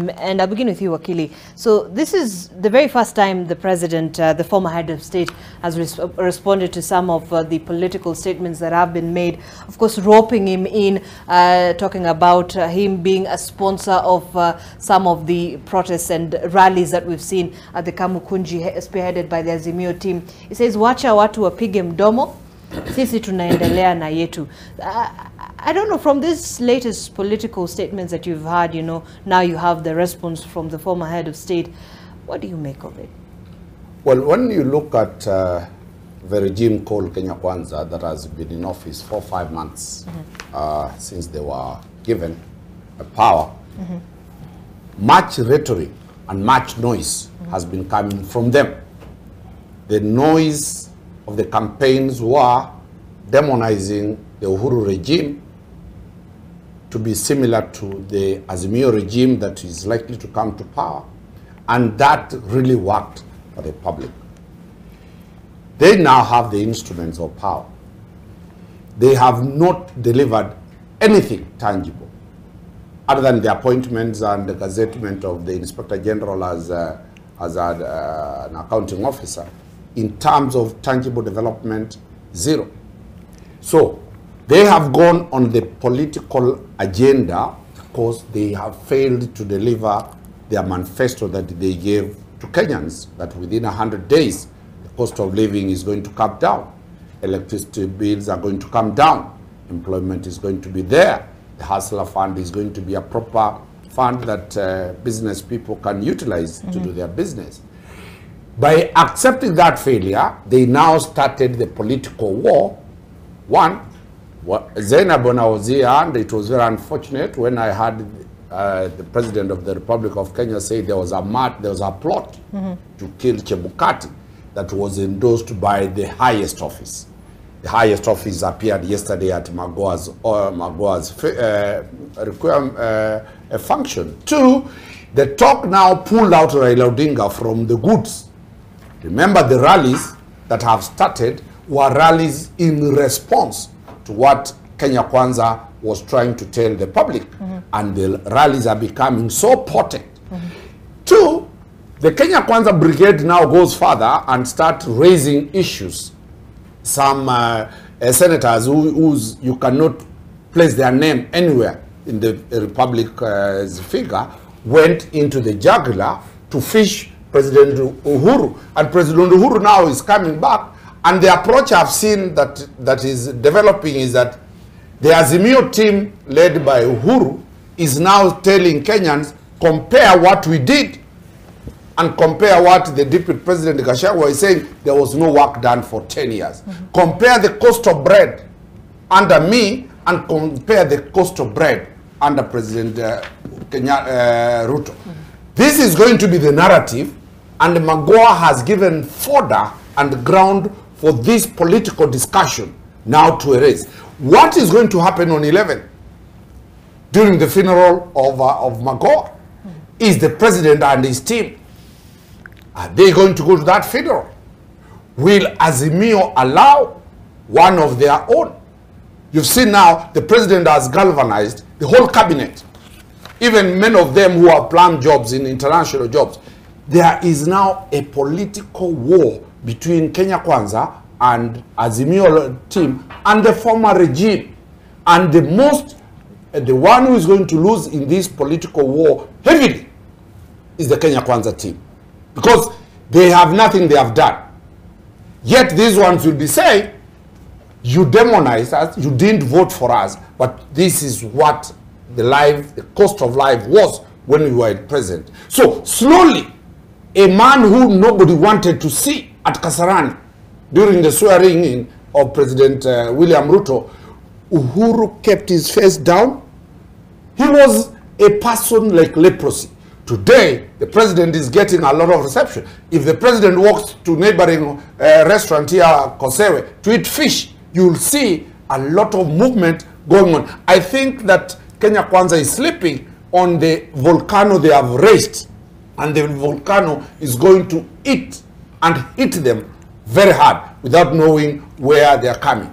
And I'll begin with you, Wakili. So this is the very first time the president, the former head of state, has responded to some of the political statements that have been made. Of course, roping him in, talking about him being a sponsor of some of the protests and rallies that we've seen at the Kamukunji, spearheaded by the Azimio team. He says, "Wacha watu wapige mdomo, sisi tunaendelea na yetu." I don't know, from this latest political statements that you've had, now you have the response from the former head of state. What do you make of it? Well, when you look at the regime called Kenya Kwanza that has been in office for 5 months since they were given power, much rhetoric and much noise has been coming from them. The noise of the campaigns were demonizing the Uhuru regime to be similar to the Azimio regime that is likely to come to power. And that really worked for the public. They now have the instruments of power. They have not delivered anything tangible other than the appointments and the gazettement of the Inspector General as an accounting officer. In terms of tangible development, zero. So they have gone on the political agenda because they have failed to deliver their manifesto that they gave to Kenyans, that within 100 days, the cost of living is going to come down. Electricity bills are going to come down. Employment is going to be there. The Hustler Fund is going to be a proper fund that business people can utilize to do their business. By accepting that failure, they now started the political war. One, Zainab, when I was here, and it was very unfortunate when I heard the President of the Republic of Kenya say there was a plot to kill Chebukati that was endorsed by the highest office. The highest office appeared yesterday at Magoa's function. Two, the talk now pulled out Raila Odinga from the goods. Remember, the rallies that have started were rallies in response to what Kenya Kwanza was trying to tell the public. And the rallies are becoming so potent. Two, the Kenya Kwanza brigade now goes further and start raising issues. Some senators whose you cannot place their name anywhere in the Republic's figure went into the jugular to fish President Uhuru. And President Uhuru now is coming back. And the approach I've seen that is developing is that the Azimio team led by Uhuru is now telling Kenyans, compare what we did and compare what the Deputy President Gachagua is saying, there was no work done for 10 years. Compare the cost of bread under me and compare the cost of bread under President Ruto. This is going to be the narrative, and Magoa has given fodder and ground for this political discussion now to erase. What is going to happen on 11 during the funeral of Magoa? Is the president and his team, are they going to go to that funeral? Will Azimio allow one of their own? You've seen now the president has galvanized the whole cabinet, even many of them who have planned jobs in international jobs. There is now a political war between Kenya Kwanza and Azimio team and the former regime. And the one who is going to lose in this political war heavily is the Kenya Kwanza team. Because they have nothing they have done. Yet these ones will be saying, you demonized us, you didn't vote for us, but this is what the cost of life was when we were present. So slowly, a man who nobody wanted to see at Kasarani during the swearing in of President William Ruto, Uhuru kept his face down. He was a person like leprosy. Today, the president is getting a lot of reception. If the president walks to neighboring restaurant here, Kosewe, to eat fish, you'll see a lot of movement going on. I think that Kenya Kwanza is sleeping on the volcano they have raised, and the volcano is going to eat and hit them very hard without knowing where they are coming.